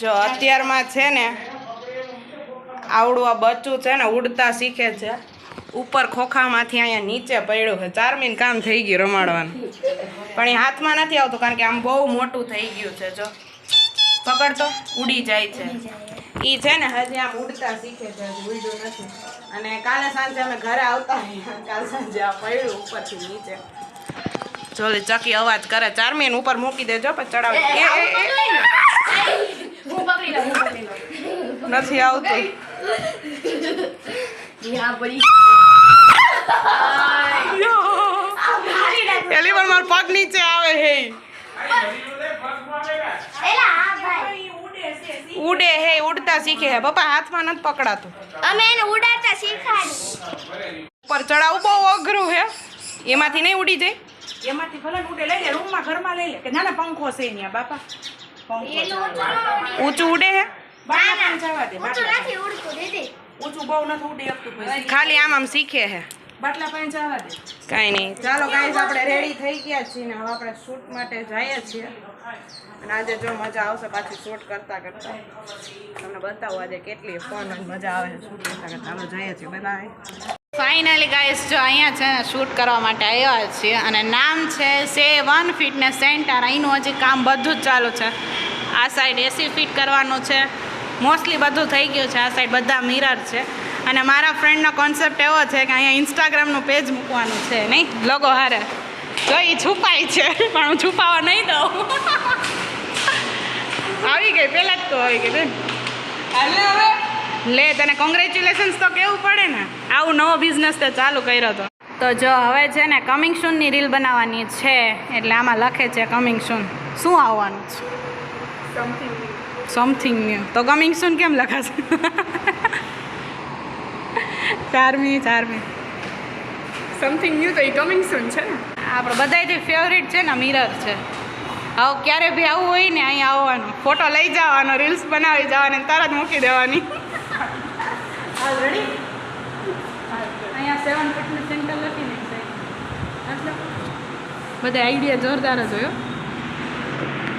જો અત્યારમાં છે ને આવડું આ બચ્ચું છે ને ઉડતા શીખે છે. ઉપર ખોખામાંથી અહીંયા નીચે પડ્યું છે. 4 મિનિટ કામ થઈ ગયું રમાડવાનું, પણ એ હાથમાં નથી આવતું કારણ કે આમ બહુ મોટું થઈ ગયું છે. જો પકડતો ઉડી જાય છે. એ છે ને હજી આમ ઉડતા શીખે છે, હજી ઉડ્યું નથી. અને કાલે સાંજે અમે ઘરે આવતા કાલે સાંજે આ પડ્યું ઉપરથી નીચે. જોલી ચકી અવાજ કરે. 4 મિનિટ ઉપર મૂકી દેજો પછી ચડાવી. નથી આવતું. પેલી વાર મારો પગ નીચે આવે હે. ઉડે હે, ઉડતા શીખે હે. પપ્પા હાથમાં નથી પકડાતું. અમે એને ઉડાડતા શીખવાડી. ઉપર ચડાવવું બહુ અઘરું હે. એમાંથી નહીં ઉડી જાય. એમાંથી ભલે ઉડે લઈ લે, રૂમમાં ઘરમાં લઈ લે કે નાના પંખો છે અહીંયા બાપા. ઊંચું ઉડે હે. બાટલા જવા દે. ઊંચું નથી ઉડતું દીદી. ઊંચું બહુ નથી ઉડી શકતું પછી. ખાલી આમ આમ શીખે હે. બાટલા પાસે જવા દે. કાંઈ નહીં. ચાલો ગાઈસ, આપણે રેડી થઈ ગયા છીએ ને હવે આપણે શૂટ માટે જઈએ છીએ. અને આજે જો મજા આવશે પાછી શૂટ કરતા કરતા. તમને બતાવું આજે કેટલી ફન અને મજા આવે છે શૂટ કરતા કરતા. ચાલો જઈએ છીએ. Bye bye. ફાઇનલી ગાઈસ જો અહીંયા છે ને શૂટ કરવા માટે આવ્યા છીએ અને નામ છે C1 ફિટનેસ સેન્ટર. અહીંનું હજી કામ બધું જ ચાલુ છે. આ સાઈડ એસી ફિટ કરવાનું છે. મોસ્ટલી બધું થઈ ગયું છે. આ સાઈડ બધા મિરર છે. અને મારા ફ્રેન્ડનો કોન્સેપ્ટ એવો છે કે અહીંયા ઇન્સ્ટાગ્રામનું પેજ મૂકવાનું છે. નહીં લોગો હારે તો એ છુપાય છે પણ હું છુપાવા નહીં દઉં. આવી ગઈ પહેલાં જ તો આવી ગઈ બેન. હાલે હવે લે, તને કોંગ્રેચ્યુલેશન્સ તો કેવું પડે ને. આવું નવો બિઝનેસ તે ચાલુ કર્યો હતો. તો જો હવે છે ને કમિંગ સૂનની રીલ બનાવવાની છે એટલે આમાં લખે છે કમિંગ સૂન. શું આવવાનું છે? Something new. તો કમિંગ સૂન કેમ લખાશે? 4 મિનિટ સમથિંગ ન્યુ તો એ કમિંગ સૂન છે ને. આપણે બધાયથી ફેવરિટ છે ને મિરર છે. હવે ક્યારે બી આવું હોય ને અહીંયા આવવાનું, ફોટો લઈ જવાનો, રીલ્સ બનાવી જવાની, તરત મૂકી દેવાની. અહીંયા 7 ફિટનેસ સેન્ટર લખીને બધા આઈડિયા જોરદાર જ હોય.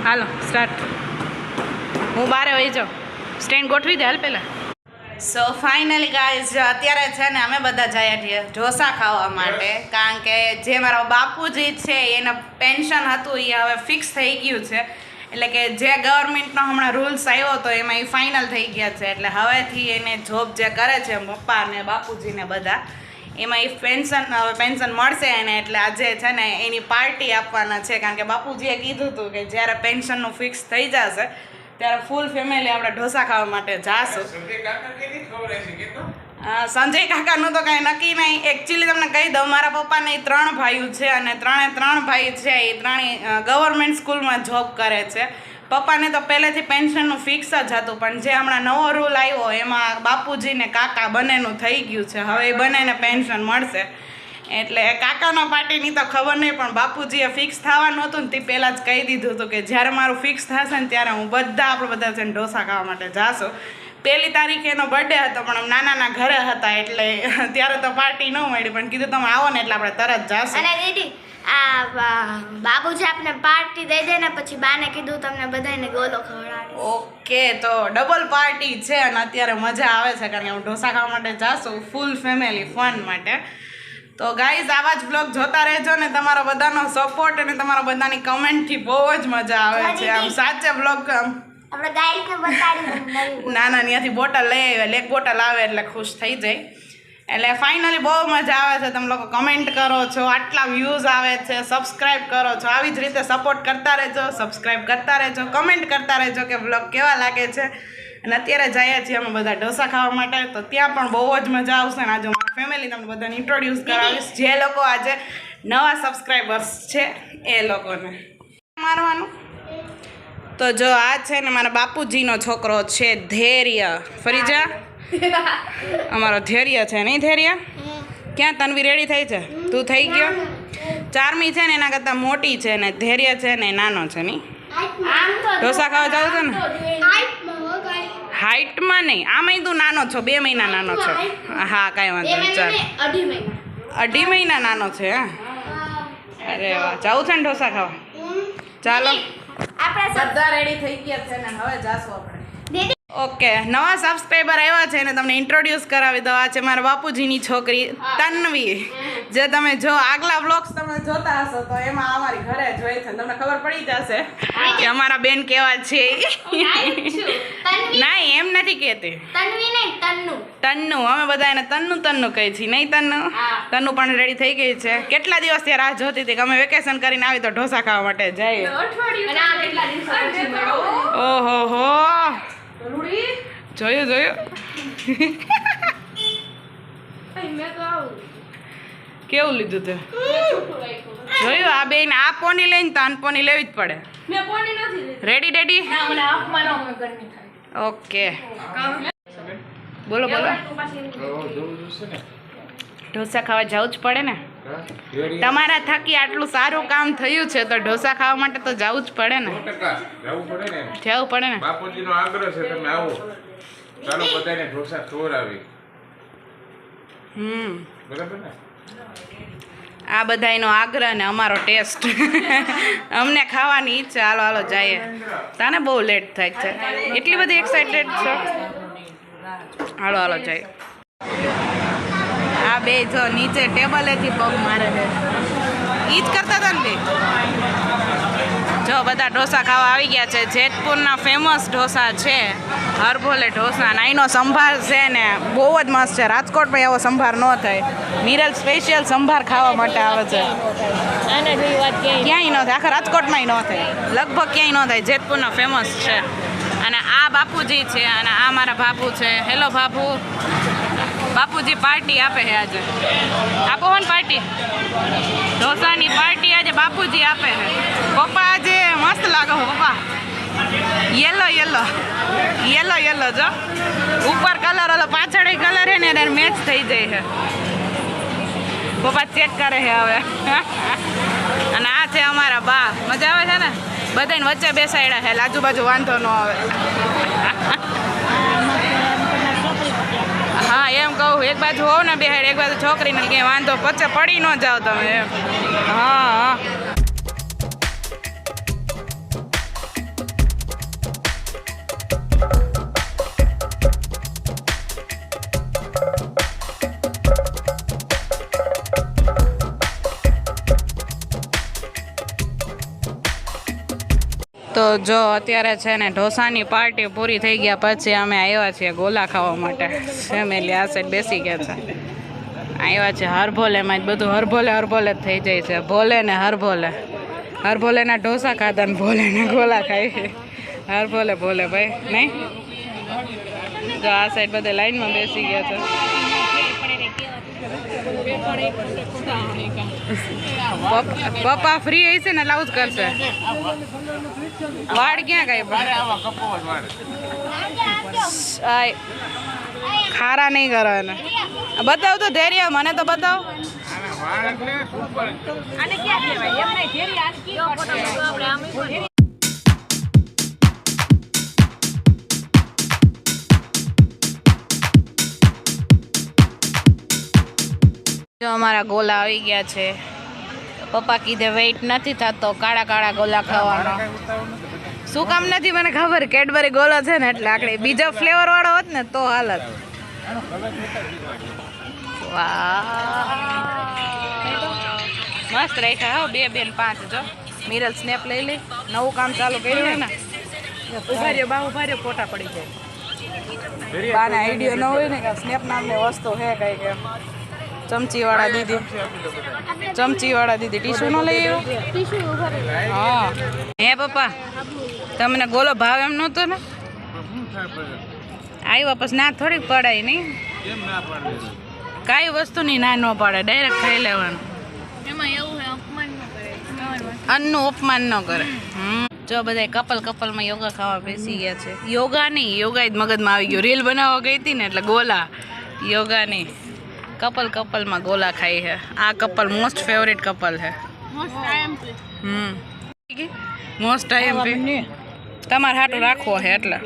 હાલો સ્ટાર્ટ. હું બારે વહી જાઉં. સ્ટેન્ડ ગોઠવી દે હાલ પહેલાં. સો ફાઇનલી ગાઈઝ અત્યારે છે ને અમે બધા જઈએ છીએ ઢોસા ખાવા માટે. કારણ કે જે મારો બાપુજી છે એના પેન્શન હતું એ હવે ફિક્સ થઈ ગયું છે. એટલે કે જે ગવર્મેન્ટનો હમણાં રૂલ્સ આવ્યો હતો એમાં એ ફાઇનલ થઈ ગયા છે. એટલે હવેથી એને જોબ જે કરે છે પપ્પા ને બાપુજીને બધા, એમાં એ પેન્શન મળશે એને. એટલે આજે છે ને એની પાર્ટી આપવાના છે. કારણ કે બાપુજીએ કીધું હતું કે જ્યારે પેન્શનનું ફિક્સ થઈ જશે ત્યારે ફૂલ ફેમિલી આપણે ઢોસા ખાવા માટે જાશું. સંજય કાકાનું તો કાંઈ નક્કી નહીં. એકચ્યુઅલી તમને કહી દઉં, મારા પપ્પાને 3 ભાઈઓ છે અને 3 ભાઈ છે એ 3 ગવર્મેન્ટ સ્કૂલમાં જોબ કરે છે. પપ્પાને તો પહેલેથી પેન્શનનું ફિક્સ જ હતું, પણ જે હમણાં નવો રૂલ આવ્યો એમાં બાપુજી ને કાકા બંનેનું થઈ ગયું છે. હવે એ બંનેને પેન્શન મળશે. એટલે કાકાનો પાર્ટીની તો ખબર નહીં, પણ બાપુજીએ ફિક્સ થવાનું હતું ને તે પહેલાં જ કહી દીધું હતું કે જ્યારે મારું ફિક્સ થશે ને ત્યારે હું આપણે બધા છે ને ઢોસા ખાવા માટે જાશું. 1 તારીખે એનો બર્થડે હતો પણ નાના ઘરે હતા એટલે ત્યારે તો પાર્ટી ન મળી, પણ કીધું તમે આવો ને એટલે આપણે તરત જાશું. અને દીદી આ બાબુજી આપને પાર્ટી દઈ દે ને પછી બાને કીધું તમને બધાને ગોલો ખવડાવી. ઓકે, તો ડબલ પાર્ટી છે અને અત્યારે મજા આવે છે કારણ કે હું ઢોસા ખાવા માટે જાશું ફૂલ ફેમિલી ફન માટે. તો ગાઈઝ આવા જ બ્લોગ જોતા રહેજો ને તમારો બધાનો સપોર્ટ અને તમારો બધાની કમેન્ટથી બહુ જ મજા આવે છે. આમ સાચે બ્લોગ આપણે ગાઈડને બતાડી ના ત્યાંથી બોટલ લઈ આવ્યા, 1 બોટલ આવે એટલે ખુશ થઈ જાય. એટલે ફાઇનલી બહુ મજા આવે છે. તમે લોકો કમેન્ટ કરો છો, આટલા વ્યૂઝ આવે છે, સબસ્ક્રાઈબ કરો છો. આવી જ રીતે સપોર્ટ કરતા રહેજો, સબસ્ક્રાઈબ કરતા રહેજો, કમેન્ટ કરતા રહેજો કે બ્લોગ કેવા લાગે છે. અને અત્યારે જઈએ છીએ અમે બધા ઢોસા ખાવા માટે, તો ત્યાં પણ બહુ જ મજા આવશે. અને આજે મારી ફેમિલી તમને બધાને ઇન્ટ્રોડ્યુસ કરાવીશ, જે લોકો આજે નવા સબસ્ક્રાઈબર્સ છે એ લોકોને મારવાનું. તો જો આ છે ને મારા બાપુજીનો છોકરો છે ધૈર્ય. ફરી જા. અમારો ધૈર્ય છે નહીં? ધૈર્ય ક્યાં? તન્વી રેડી થઈ છે? તું થઈ ગયો? 4મી છે ને એના કરતાં મોટી છે ને ધૈર્ય છે ને નાનો છે નહીં? ઢોસા ખાવા જાવ છો ને? હાઈટમાં નહીં, આમાંય તું નાનો છો, 2 મહિના નાનો છો. હા કાંઈ વાંધો નહીં. ચાલ 2.5 મહિના નાનો છે. હા અરે વાહ, જાવું છે ને ઢોસા ખાવા? ચાલો બધા રેડી થઈ ગયા છે ને હવે જાશું આપણે. ઓકે, નવા સબસ્ક્રાઈબર આવ્યા છે ને તમને ઇન્ટ્રોડ્યુસ કરાવી દો. આ છે મારા બાપુજીની છોકરી તન્વી. જે તમે જો આગલા વ્લોગ્સ તમે જોતા હશો તો એમાં અમારી ઘરે જોઈ છે તમને ખબર પડી જશે કે અમારા બેન કેવા છે. ના એમ નથી કહેતી, તન્નુ. અમે બધા એને તન્નુ કહી છીએ, નહીં તન્નુ? તન્નુ પણ રેડી થઈ ગઈ છે. કેટલા દિવસથી રાહ જોતી હતી કે અમે વેકેશન કરીને આવી તો ઢોસા ખાવા માટે જઈએ. ઓહો હો, જોયું કેવું લીધું તે જોયું? આ બેન આ પોની લઈને તો પોની લેવી જ પડે. રેડી? ઓકે, બોલો. ઢોસા ખાવા જવું જ પડે ને. તમારા થકી આટલું સારું કામ થયું છે તો ઢોસા ખાવા માટે તો જવું જ પડે ને. જવું પડે ને. બાપુજીનો આગ્રહ છે, તમે આવો, ચાલો બધાને ઢોસા ખવડાવી. બરાબર ને? આ બધાનો આગ્રહ ને અમારો ટેસ્ટ. અમને ખાવાની ઈચ્છા. હાલો જઈએ. તને બહુ લેટ થાય છે, એટલી બધી એક્સાઇટેડ છો. હાલો જઈએ. આ બે જો નીચે ટેબલેથી પગ મારે છે. ઈ જ કરતા હતા ને બે. જો બધા ઢોસા ખાવા આવી ગયા છે. જેતપુરના ફેમસ ઢોસા છે હરભોલે ઢોસા. અહીંનો સંભાર છે ને બહુ જ મસ્ત છે. રાજકોટમાં એવો સંભાર ન થાય. મિરલ સ્પેશિયલ સંભાર ખાવા માટે આવે છે. ક્યાંય ન થાય, આખા રાજકોટમાંય ન થાય, લગભગ ક્યાંય ન થાય. જેતપુરના ફેમસ છે. અને આ બાપુજી છે અને આ મારા બાપુ છે. હેલો બાપુ. બાપુજી પાર્ટી આપે છે આજે. આપો ને પાર્ટી, ઢોસાની પાર્ટી આજે બાપુજી આપે છે. પપ્પા આજે મસ્ત લાગો પપ્પા. યેલો જો ઉપર કલર ઓલો પાછળ કલર છે ને એને મેચ થઈ જાય છે. પપ્પા ચેક કરે છે હવે. અને આ છે અમારા બા. મજા આવે છે ને? બધાને વચ્ચે બેસાડ્યા છે, આજુબાજુ વાંધો ન આવે. હા એમ કહું, એક બાજુ હોવ ને બેહાડ, એક બાજુ છોકરીને કે વાંધો પછી પડી ન જાઓ તમે એમ. હા તો જો અત્યારે છે ને ઢોસાની પાર્ટી પૂરી થઈ ગયા પછી અમે આવ્યા છીએ ગોલા ખાવા માટે. ફેમિલી આ સાઈડ બેસી ગયા છે. આવ્યા છે હરભોલેમાં જ બધું હરભોલે જ થઈ જાય છે. ભોલે ને હરભોલેના ઢોસા ખાધા ને ભોલેના ગોલા ખાઈ. હરભોલે ભાઈ નહીં. જો આ સાઈડ બધા લાઈનમાં બેસી ગયા છે. પપ્પા ફ્રી હશે ને લાવું જ કરશે. વાળ ક્યાં ગઈ? ખારા નહીં કરો એને. બતાવ તો ધૈર્ય, મને તો બતાવ. જો અમારા ગોલા આવી ગયા છે. પપ્પા કીધે વેઇટ નથી થતો કાળા ગોલા ખાવાનો. શું કામ નથી મને ખબર. કેડબરી ગોલો છે ને એટલે આકડે બીજો ફ્લેવર વાળો હોત ને તો હાલત. મસ્ત રાખ્યા હો. 2, 2 ને 5. જો મિરલ સ્નેપ લઈ લે. નવું કામ ચાલુ કર્યું ને. ઉભા રહ્યો ફોટા પડી જાય. બાને આઈડિયો ન હોય ને કે સ્નેપ નામની વસ્તુ હે કઈ કે. ચમચીવાળા દીદી ટીશ્યુ ન લઈ આવ્યો. હા હે પપ્પા, તમને ગોલો ભાવ એમ નહોતો ને? આવ્યા પછી ના થોડીક પડાય નહીં. કાંઈ વસ્તુની ના ન પાડે, ડાયરેક્ટ ખાઈ લેવાનું. અન્નનું અપમાન ન કરે. જો બધા કપલમાં યોગા ખાવા બેસી ગયા છે. યોગા નહીં, યોગા જ મગજમાં આવી ગયો. રીલ બનાવવા ગઈ હતી ને એટલે ગોલા. યોગા નહીં, કપલમાં ગોલા ખાઈ છે. આ કપલ મોસ્ટ ફેવરેટ કપલ છે. મોસ્ટ આઈએમપી તમારે હાટું રાખવો છે એટલે.